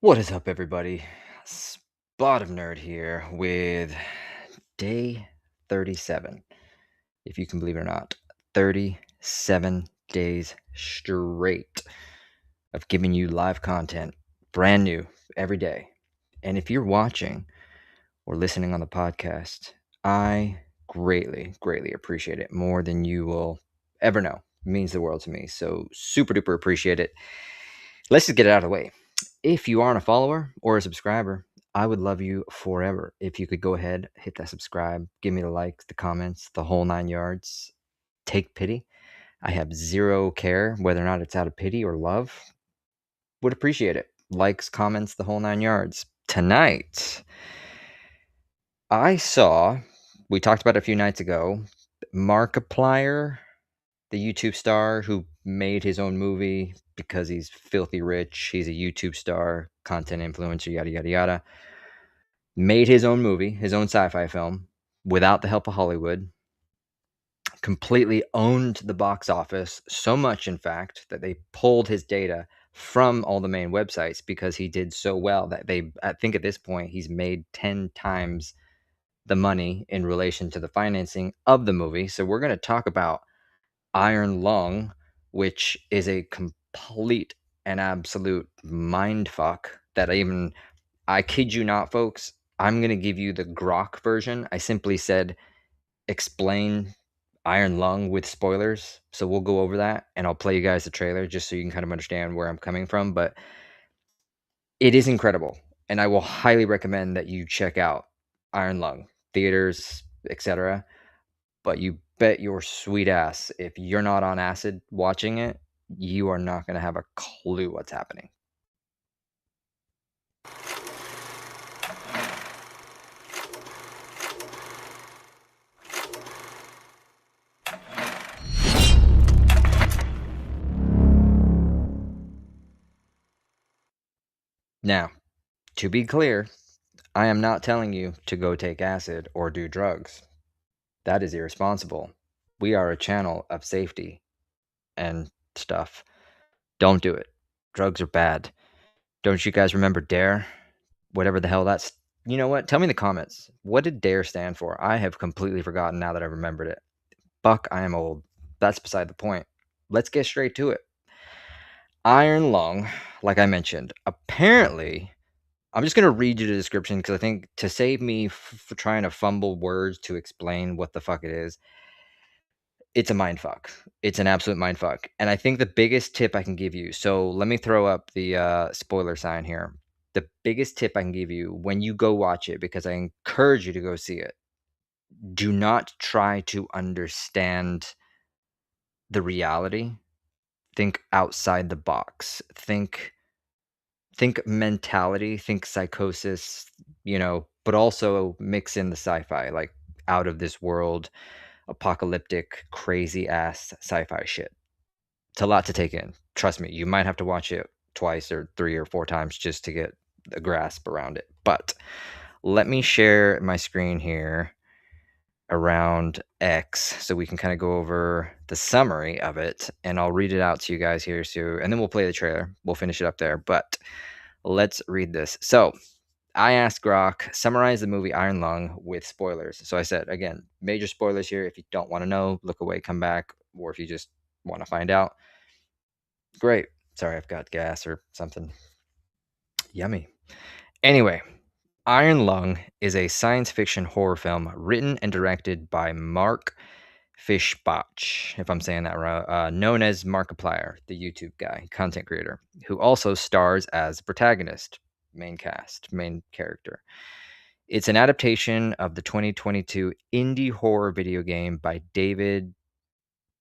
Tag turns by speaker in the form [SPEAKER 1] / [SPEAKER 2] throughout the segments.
[SPEAKER 1] What is up, everybody? Spot of Nerd here with day 37. If you can believe it or not, 37 days straight of giving you live content, brand new every day. And if you're watching or listening on the podcast, I greatly, greatly appreciate it more than you will ever know. It means the world to me. So super duper appreciate it. Let's just get it out of the way. If you aren't a follower or a subscriber, I would love you forever. If you could go ahead, hit that subscribe, give me the likes, the comments, the whole 9 yards. Take pity. I have zero care whether or not it's out of pity or love. Would appreciate it. Likes, comments, the whole 9 yards. Tonight, we talked about it a few nights ago, Markiplier, the YouTube star who made his own movie because he's filthy rich. He's a YouTube star, content influencer, yada, yada, yada. Made his own movie, his own sci-fi film, without the help of Hollywood. Completely owned the box office, so much, in fact, that they pulled his data from all the main websites because he did so well that I think at this point, he's made 10 times the money in relation to the financing of the movie. So we're going to talk about Iron Lung, which is a complete and absolute mind fuck that I kid you not, folks. I'm going to give you the grok version. I simply said, explain Iron Lung with spoilers. So we'll go over that and I'll play you guys the trailer just so you can kind of understand where I'm coming from. But it is incredible. And I will highly recommend that you check out Iron Lung, theaters, etc. But you bet your sweet ass, if you're not on acid watching it, you are not going to have a clue what's happening. Now, to be clear, I am not telling you to go take acid or do drugs. That is irresponsible. We are a channel of safety and stuff. Don't do it. Drugs are bad. Don't you guys remember DARE? Whatever the hell that's... You know what? Tell me in the comments. What did DARE stand for? I have completely forgotten now that I remembered it. Fuck, I am old. That's beside the point. Let's get straight to it. Iron Lung, like I mentioned, apparently... I'm just going to read you the description because I think to save me for trying to fumble words to explain what the fuck it is, it's a mind fuck. It's an absolute mind fuck. And I think the biggest tip I can give you, so let me throw up the spoiler sign here. The biggest tip I can give you when you go watch it, because I encourage you to go see it, do not try to understand the reality. Think outside the box. Think mentality, think psychosis, but also mix in the sci-fi, like out of this world, apocalyptic, crazy ass sci-fi shit. It's a lot to take in. Trust me, you might have to watch it twice or 3 or 4 times just to get a grasp around it. But let me share my screen here around X so we can kind of go over the summary of it, and I'll read it out to you guys here. So, and then we'll play the trailer. We'll finish it up there, but let's read this. So I asked Grok, summarize the movie Iron Lung with spoilers. So I said, again, major spoilers here. If you don't want to know, look away, come back. Or if you just want to find out, great. Sorry, I've got gas or something. Yummy. Anyway, Iron Lung is a science fiction horror film written and directed by Mark Fishbach, if I'm saying that right, known as Markiplier, the YouTube guy, content creator, who also stars as protagonist, main character. It's an adaptation of the 2022 indie horror video game by David,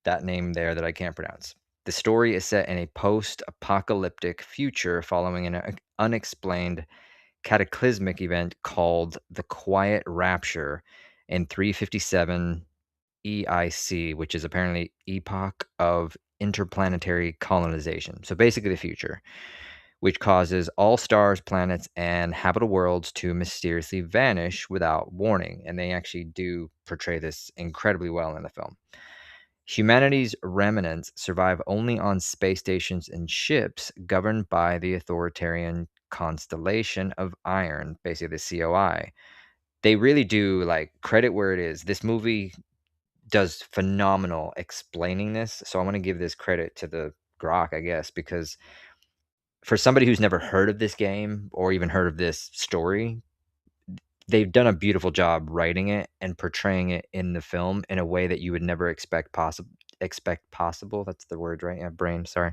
[SPEAKER 1] that name there that I can't pronounce. The story is set in a post-apocalyptic future following an unexplained cataclysmic event called the Quiet Rapture in 357 EIC, which is apparently Epoch of Interplanetary Colonization. So basically the future, which causes all stars, planets, and habitable worlds to mysteriously vanish without warning. And they actually do portray this incredibly well in the film. Humanity's remnants survive only on space stations and ships governed by the authoritarian constellation of iron, basically the COI. They really do, like, credit where it is. This movie does phenomenal explaining this, so I wanna give this credit to the grok, I guess, because for somebody who's never heard of this game or even heard of this story, they've done a beautiful job writing it and portraying it in the film in a way that you would never expect possible. That's the word, right? Yeah, brain, sorry.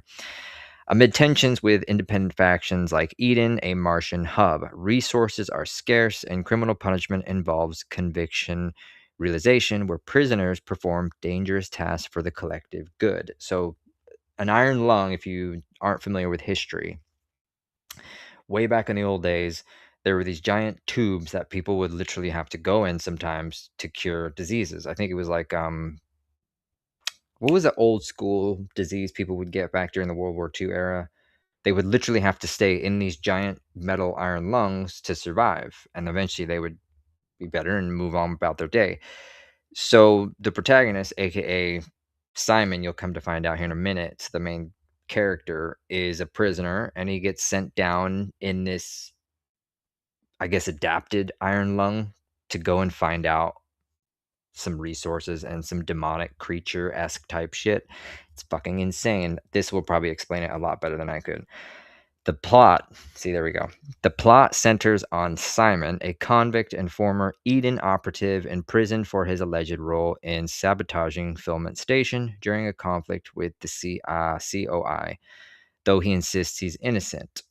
[SPEAKER 1] Amid tensions with independent factions like Eden, a Martian hub, resources are scarce and criminal punishment involves conviction realization where prisoners perform dangerous tasks for the collective good. So, an iron lung, if you aren't familiar with history, way back in the old days, there were these giant tubes that people would literally have to go in sometimes to cure diseases. I think it was like, what was the old school disease people would get back during the World War II era? They would literally have to stay in these giant metal iron lungs to survive, and eventually they would be better and move on about their day. So the protagonist, aka Simon, you'll come to find out here in a minute, the main character is a prisoner and he gets sent down in this, I guess, adapted iron lung to go and find out some resources and some demonic creature-esque type shit. It's fucking insane. This will probably explain it a lot better than I could. The plot, see, there we go. The plot centers on Simon, a convict and former Eden operative imprisoned for his alleged role in sabotaging Filament Station during a conflict with the COI, though he insists he's innocent.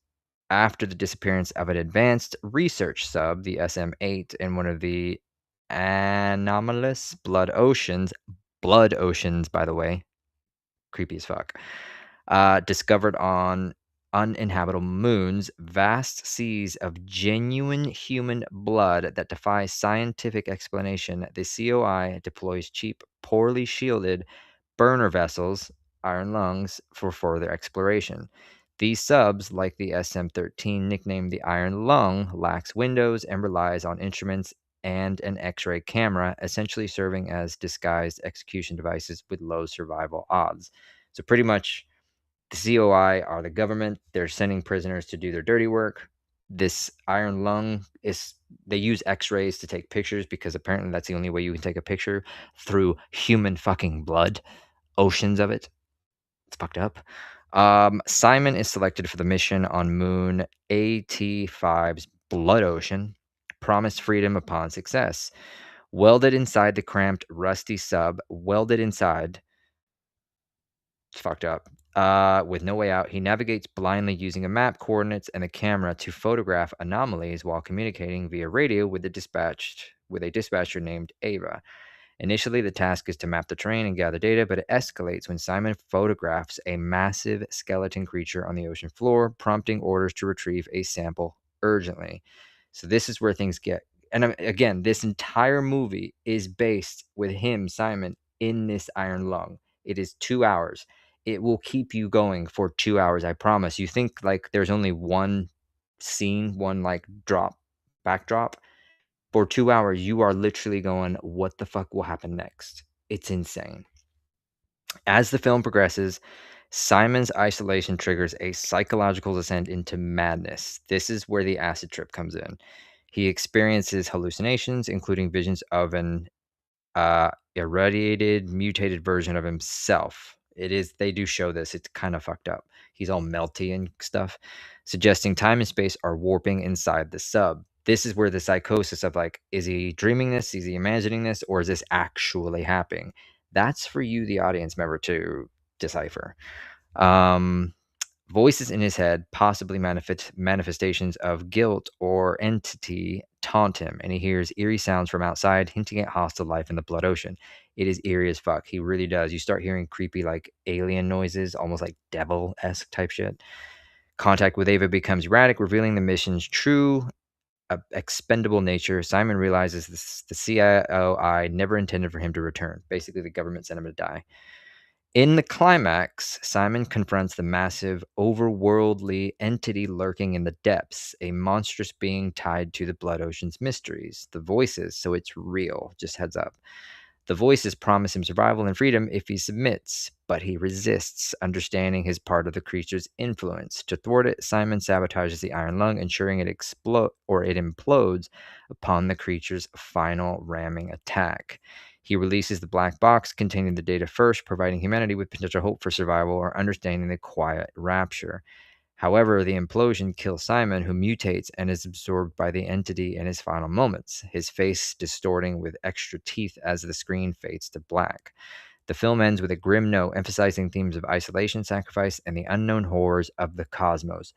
[SPEAKER 1] After the disappearance of an advanced research sub, the SM-8, in one of the anomalous blood oceans, by the way, creepy as fuck, discovered on uninhabitable moons, vast seas of genuine human blood that defies scientific explanation, the COI deploys cheap, poorly shielded burner vessels, iron lungs, for further exploration. These subs, like the SM-13 nicknamed the Iron Lung, lacks windows and relies on instruments and an X-ray camera, essentially serving as disguised execution devices with low survival odds. So pretty much the COI are the government. They're sending prisoners to do their dirty work. This iron lung is, they use x-rays to take pictures because apparently that's the only way you can take a picture through human fucking blood. Oceans of it. It's fucked up. Simon is selected for the mission on moon AT-5's Blood Ocean, promised freedom upon success. Welded inside the cramped, rusty sub, it's fucked up. With no way out, he navigates blindly using a map, coordinates, and a camera to photograph anomalies while communicating via radio with a dispatcher named Ava. Initially, the task is to map the terrain and gather data, but it escalates when Simon photographs a massive skeleton creature on the ocean floor, prompting orders to retrieve a sample urgently. So this is where things get. And again, this entire movie is based with him, Simon, in this iron lung. It is 2 hours. It will keep you going for 2 hours, I promise. You think like there's only one scene, one like backdrop. For 2 hours, you are literally going, what the fuck will happen next? It's insane. As the film progresses, Simon's isolation triggers a psychological descent into madness. This is where the acid trip comes in. He experiences hallucinations, including visions of an irradiated, mutated version of himself. They do show this. It's kind of fucked up. He's all melty and stuff, suggesting time and space are warping inside the sub. This is where the psychosis of like, is he dreaming this? Is he imagining this? Or is this actually happening? That's for you, the audience member, to decipher. Voices in his head, possibly manifestations of guilt or entity, taunt him, and he hears eerie sounds from outside, hinting at hostile life in the blood ocean. It is eerie as fuck. He really does. You start hearing creepy, like alien noises, almost like devil-esque type shit. Contact with Ava becomes erratic, revealing the mission's true, expendable nature. Simon realizes the CIOI never intended for him to return. Basically, the government sent him to die. In the climax, Simon confronts the massive, overworldly entity lurking in the depths, a monstrous being tied to the Blood Ocean's mysteries, the voices, so it's real, just heads up. The voices promise him survival and freedom if he submits, but he resists, understanding his part of the creature's influence. To thwart it, Simon sabotages the iron lung, ensuring it implodes upon the creature's final ramming attack. He releases the black box containing the data first, providing humanity with potential hope for survival or understanding the quiet rapture. However, the implosion kills Simon, who mutates and is absorbed by the entity in his final moments, his face distorting with extra teeth as the screen fades to black. The film ends with a grim note emphasizing themes of isolation, sacrifice, and the unknown horrors of the cosmos.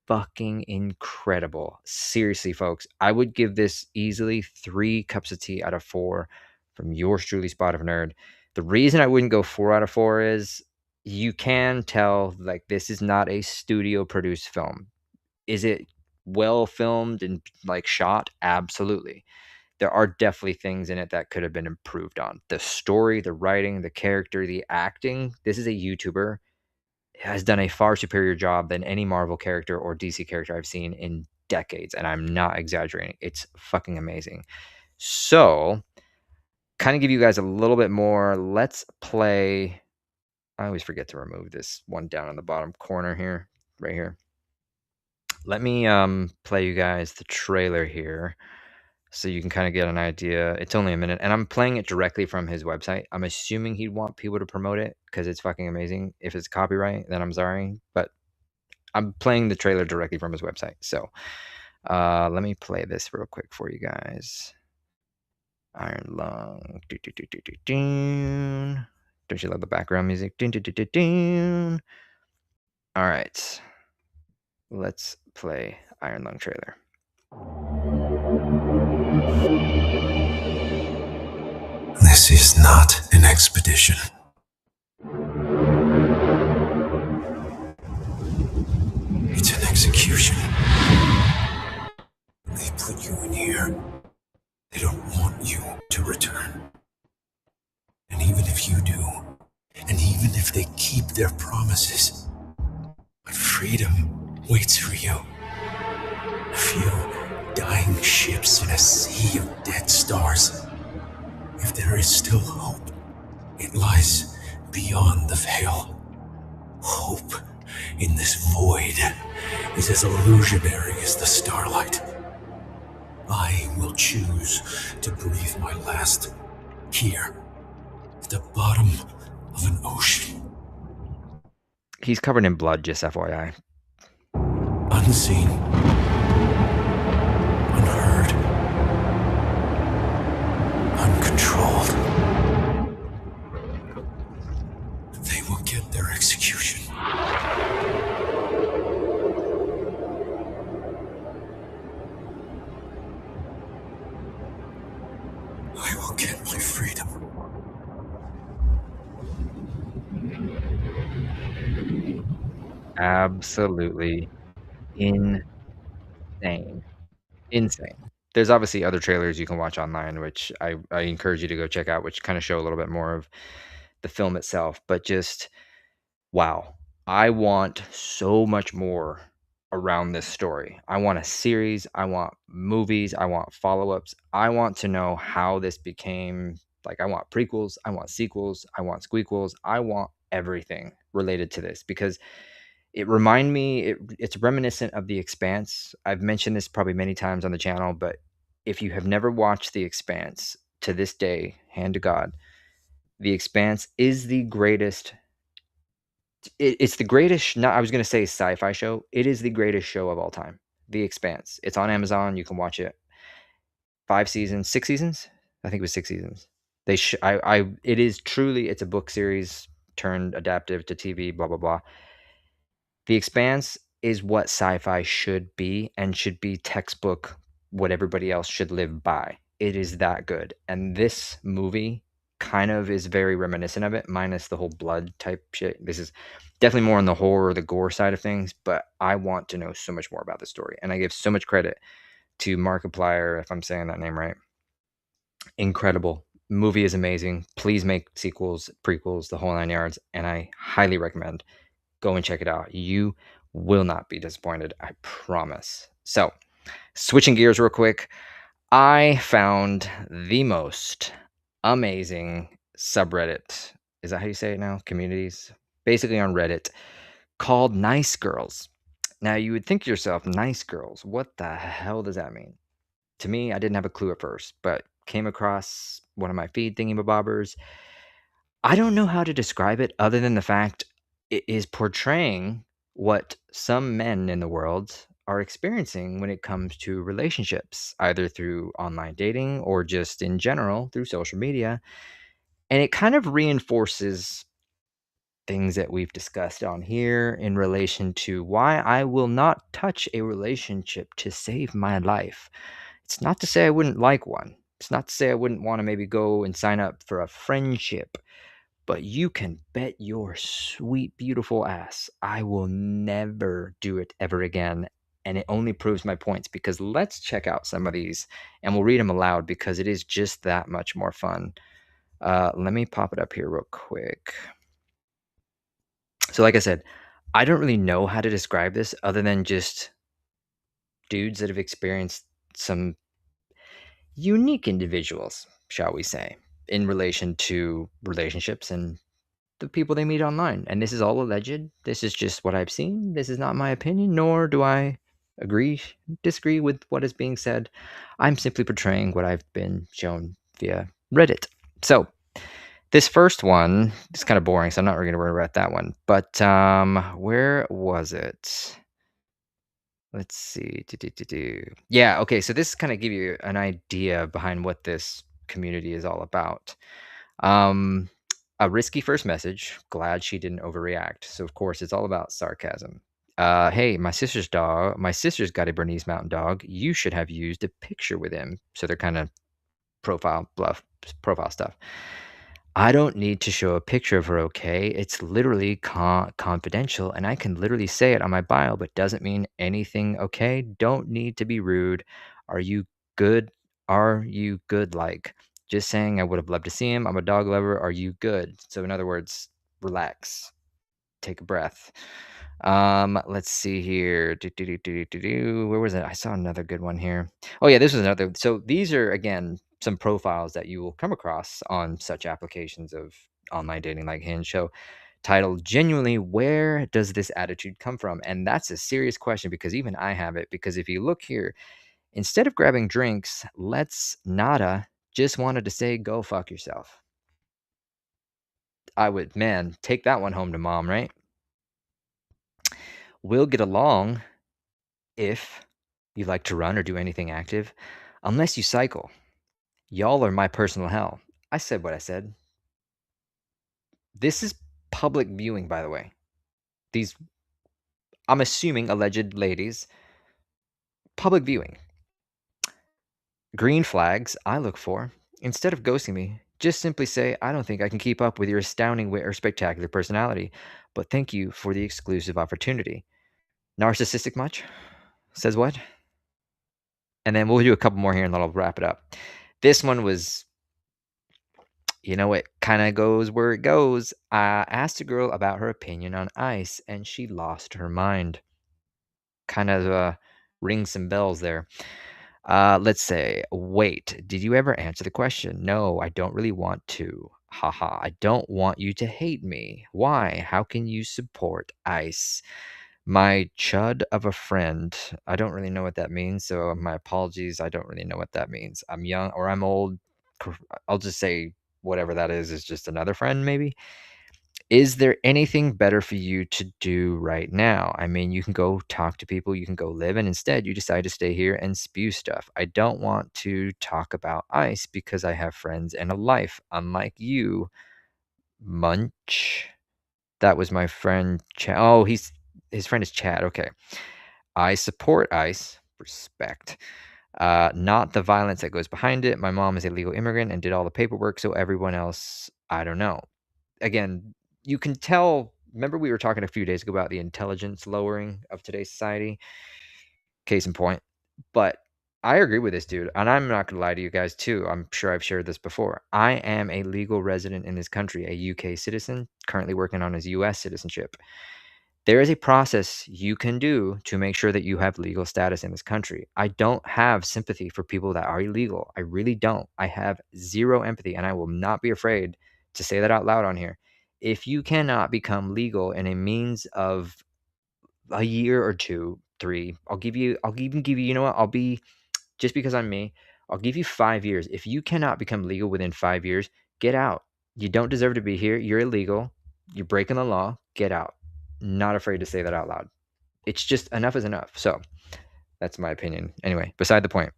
[SPEAKER 1] Fucking incredible. Seriously, folks, I would give this easily 3 cups of tea out of 4 from yours truly, Spot of Nerd. The reason I wouldn't go 4 out of 4 is you can tell like this is not a studio produced film. Is it well filmed and like shot? Absolutely. There are definitely things in it that could have been improved on. The story, the writing, the character, the acting. This is a YouTuber, has done a far superior job than any Marvel character or DC character I've seen in decades, and I'm not exaggerating. It's fucking amazing. So, kind of give you guys a little bit more. Let's play. I always forget to remove this one down in the bottom corner here, right here. Let me play you guys the trailer here so you can kind of get an idea. It's only a minute, and I'm playing it directly from his website. I'm assuming he'd want people to promote it because it's fucking amazing. If it's copyright, then I'm sorry, but I'm playing the trailer directly from his website. So let me play this real quick for you guys. Iron Lung. Don't you love the background music? All right. Let's play Iron Lung trailer.
[SPEAKER 2] This is not an expedition. It's an execution. They put you in here. They don't want you to return. And even if you do, and even if they keep their promises, but freedom waits for you. A few dying ships in a sea of dead stars. If there is still hope, it lies beyond the veil. Hope in this void is as illusionary as the starlight. I will choose to breathe my last here, at the bottom of an ocean.
[SPEAKER 1] He's covered in blood, just FYI.
[SPEAKER 2] Unseen. Unheard. Uncontrolled. They will get their execution. I will get my freedom.
[SPEAKER 1] Absolutely insane. Insane. There's obviously other trailers you can watch online, which I encourage you to go check out, which kind of show a little bit more of the film itself. But just, wow. I want so much more around this story. I want a series. I want movies. I want follow-ups. I want to know how this became, like, I want prequels. I want sequels. I want squeakquels. I want everything related to this because it it's reminiscent of The Expanse. I've mentioned this probably many times on the channel, but if you have never watched The Expanse, to this day, hand to God, The Expanse is the greatest. It's the greatest. Not I was going to say sci-fi show. It is the greatest show of all time. The Expanse. It's on Amazon. You can watch it. 5 seasons, 6 seasons. I think it was 6 seasons. It is truly. It's a book series turned adaptive to TV. Blah blah blah. The Expanse is what sci-fi should be and should be textbook what everybody else should live by. It is that good. And this movie kind of is very reminiscent of it, minus the whole blood type shit. This is definitely more on the horror, the gore side of things, but I want to know so much more about the story. And I give so much credit to Markiplier, if I'm saying that name right. Incredible. Movie is amazing. Please make sequels, prequels, the whole 9 yards. And I highly recommend go and check it out. You will not be disappointed, I promise. So, switching gears real quick, I found the most amazing subreddit. Is that how you say it now? Communities? Basically on Reddit called Nice Girls. Now you would think to yourself, nice girls, what the hell does that mean? To me, I didn't have a clue at first, but came across one of my feed thingy-mabobbers. I don't know how to describe it other than the fact it is portraying what some men in the world are experiencing when it comes to relationships, either through online dating or just in general through social media. And it kind of reinforces things that we've discussed on here in relation to why I will not touch a relationship to save my life. It's not to say I wouldn't like one. It's not to say I wouldn't want to maybe go and sign up for a friendship, but you can bet your sweet, beautiful ass I will never do it ever again. And it only proves my points because let's check out some of these and we'll read them aloud because it is just that much more fun. Let me pop it up here real quick. So, like I said, I don't really know how to describe this other than just dudes that have experienced some unique individuals, shall we say, in relation to relationships and the people they meet online. And this is all alleged. This is just what I've seen. This is not my opinion, nor do I agree, disagree with what is being said. I'm simply portraying what I've been shown via Reddit. So, this first one is kind of boring, so I'm not really going to worry about that one. But where was it? Let's see. Yeah, okay. So this kind of give you an idea behind what this community is all about. Um, a risky first message. Glad she didn't overreact. So of course it's all about sarcasm. Hey, my sister's got a Bernese Mountain Dog. You should have used a picture with him. So they're kind of profile stuff. I don't need to show a picture of her, okay? It's literally confidential, and I can literally say it on my bio, but doesn't mean anything, okay? Don't need to be rude. Are you good? Are you good? Like, just saying I would have loved to see him. I'm a dog lover. Are you good? So, in other words, relax, take a breath. Let's see here. Where was it? I saw another good one here. Oh yeah, this was another. So these are again some profiles that you will come across on such applications of online dating like Hinge. So titled genuinely, where does this attitude come from? And that's a serious question because even I have it. Because if you look here, instead of grabbing drinks, let's nada just wanted to say go fuck yourself. I would, man, take that one home to mom, right? We'll get along if you like to run or do anything active, unless you cycle. Y'all are my personal hell. I said what I said. This is public viewing, by the way. These, I'm assuming, alleged ladies, public viewing. Green flags I look for. Instead of ghosting me, just simply say, I don't think I can keep up with your astounding wit or spectacular personality, but thank you for the exclusive opportunity. Narcissistic much? Says what? And then we'll do a couple more here and then I'll wrap it up. This one was, it kind of goes where it goes. I asked a girl about her opinion on ice and she lost her mind. Kind of rings some bells there. Let's say, wait, did you ever answer the question? No, I don't really want to. Haha, I don't want you to hate me. Why? How can you support ice? My chud of a friend. I don't really know what that means, so my apologies. I don't really know what that means. I'm young or I'm old. I'll just say whatever that is just another friend, maybe. Is there anything better for you to do right now? I mean, you can go talk to people, you can go live, and instead you decide to stay here and spew stuff. I don't want to talk about ice because I have friends and a life, unlike you, Munch. That was my friend Chad. Oh, his friend is Chad. Okay. I support ICE. Respect. Not the violence that goes behind it. My mom is a legal immigrant and did all the paperwork, so everyone else, I don't know. Again, you can tell. Remember, we were talking a few days ago about the intelligence lowering of today's society? Case in point. But I agree with this dude, and I'm not going to lie to you guys, too. I'm sure I've shared this before. I am a legal resident in this country, a UK citizen, currently working on his US citizenship. There is a process you can do to make sure that you have legal status in this country. I don't have sympathy for people that are illegal. I really don't. I have zero empathy, and I will not be afraid to say that out loud on here. If you cannot become legal in a means of a year or 2, 3, I'll even give you, you know what? I'll be, just because I'm me, I'll give you 5 years. If you cannot become legal within 5 years, get out. You don't deserve to be here. You're illegal. You're breaking the law. Get out. Not afraid to say that out loud. It's just enough is enough. So that's my opinion. Anyway, beside the point.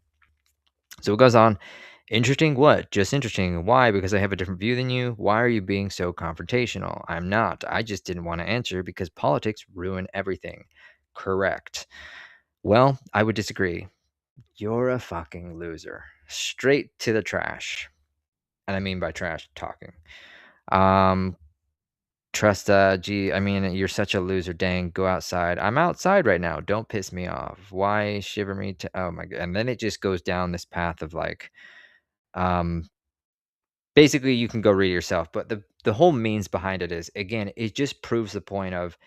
[SPEAKER 1] So it goes on. Interesting what? Just interesting. Why? Because I have a different view than you. Why are you being so confrontational? I'm not. I just didn't want to answer because politics ruin everything. Correct. Well, I would disagree. You're a fucking loser. Straight to the trash. And I mean by trash, talking. Gee, I mean, you're such a loser. Dang, go outside. I'm outside right now. Don't piss me off. Why shiver me to, oh my God. And then it just goes down this path of like, um, basically you can go read it yourself. But the whole means behind it is, again, it just proves the point of,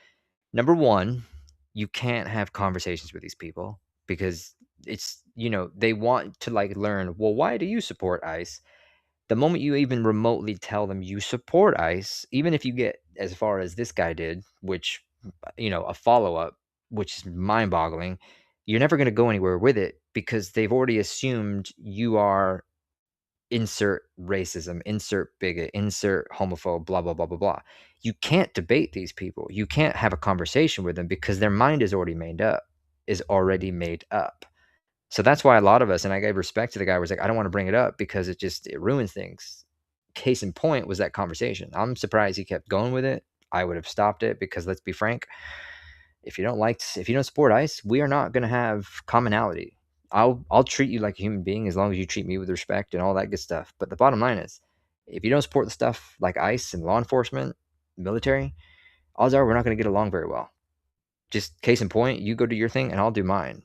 [SPEAKER 1] number one, you can't have conversations with these people because it's, they want to like learn, well, why do you support ICE? The moment you even remotely tell them you support ICE, even if you get as far as this guy did, which, a follow up, which is mind boggling, you're never going to go anywhere with it because they've already assumed you are insert racism, insert bigot, insert homophobe, blah, blah, blah, blah, blah. You can't debate these people. You can't have a conversation with them because their mind is already made up, So that's why a lot of us, and I gave respect to the guy who was like, I don't want to bring it up because it ruins things. Case in point was that conversation. I'm surprised he kept going with it. I would have stopped it because let's be frank, if you don't support ICE, we are not going to have commonality. I'll treat you like a human being as long as you treat me with respect and all that good stuff. But the bottom line is, if you don't support the stuff like ICE and law enforcement, military, odds are we're not going to get along very well. Just case in point, you go do your thing and I'll do mine.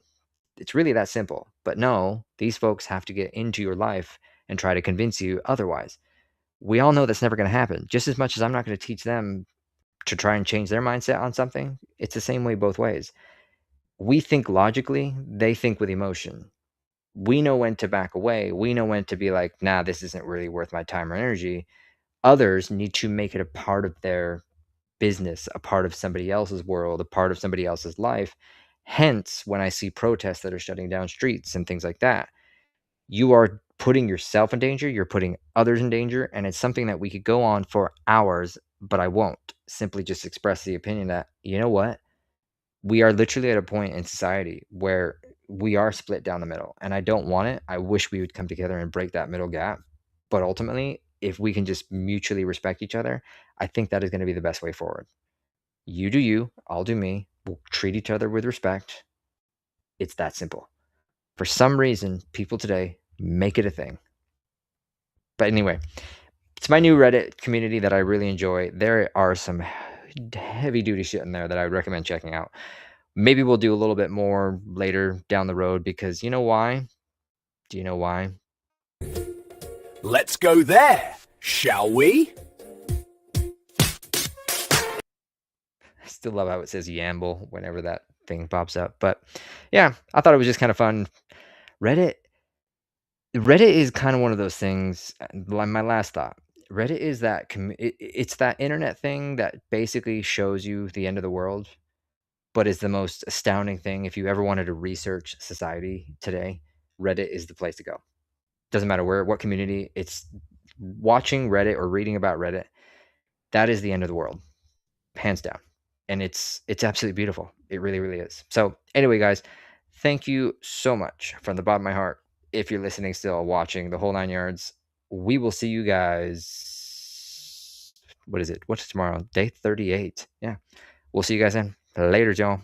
[SPEAKER 1] It's really that simple. But no, these folks have to get into your life and try to convince you otherwise. We all know that's never going to happen. Just as much as I'm not going to teach them to try and change their mindset on something, it's the same way both ways. We think logically, they think with emotion. We know when to back away. We know when to be like, nah, this isn't really worth my time or energy. Others need to make it a part of their business, a part of somebody else's world, a part of somebody else's life. Hence, when I see protests that are shutting down streets and things like that, you are putting yourself in danger, you're putting others in danger, and it's something that we could go on for hours, but I won't. Simply just express the opinion that, you know what? We are literally at a point in society where we are split down the middle, and I don't want it. I wish we would come together and break that middle gap. But ultimately, if we can just mutually respect each other, I think that is going to be the best way forward. You do you, I'll do me. We'll treat each other with respect. It's that simple. For some reason, people today make it a thing. But anyway, it's my new Reddit community that I really enjoy. There are some heavy duty shit in there that I would recommend checking out. Maybe we'll do a little bit more later down the road because you know why? Do you know why?
[SPEAKER 2] Let's go there, shall we?
[SPEAKER 1] I still love how it says Yamble whenever that thing pops up. But yeah, I thought it was just kind of fun. Reddit is kind of one of those things. My last thought. Reddit is that it's that internet thing that basically shows you the end of the world, but is the most astounding thing. If you ever wanted to research society today, Reddit is the place to go. Doesn't matter what community. It's watching Reddit or reading about Reddit. That is the end of the world, hands down. And it's absolutely beautiful. It really, really is. So anyway, guys, thank you so much from the bottom of my heart. If you're listening still, watching the whole 9 yards, we will see you guys. What is it? What's tomorrow? Day 38. Yeah. We'll see you guys then. Later, y'all.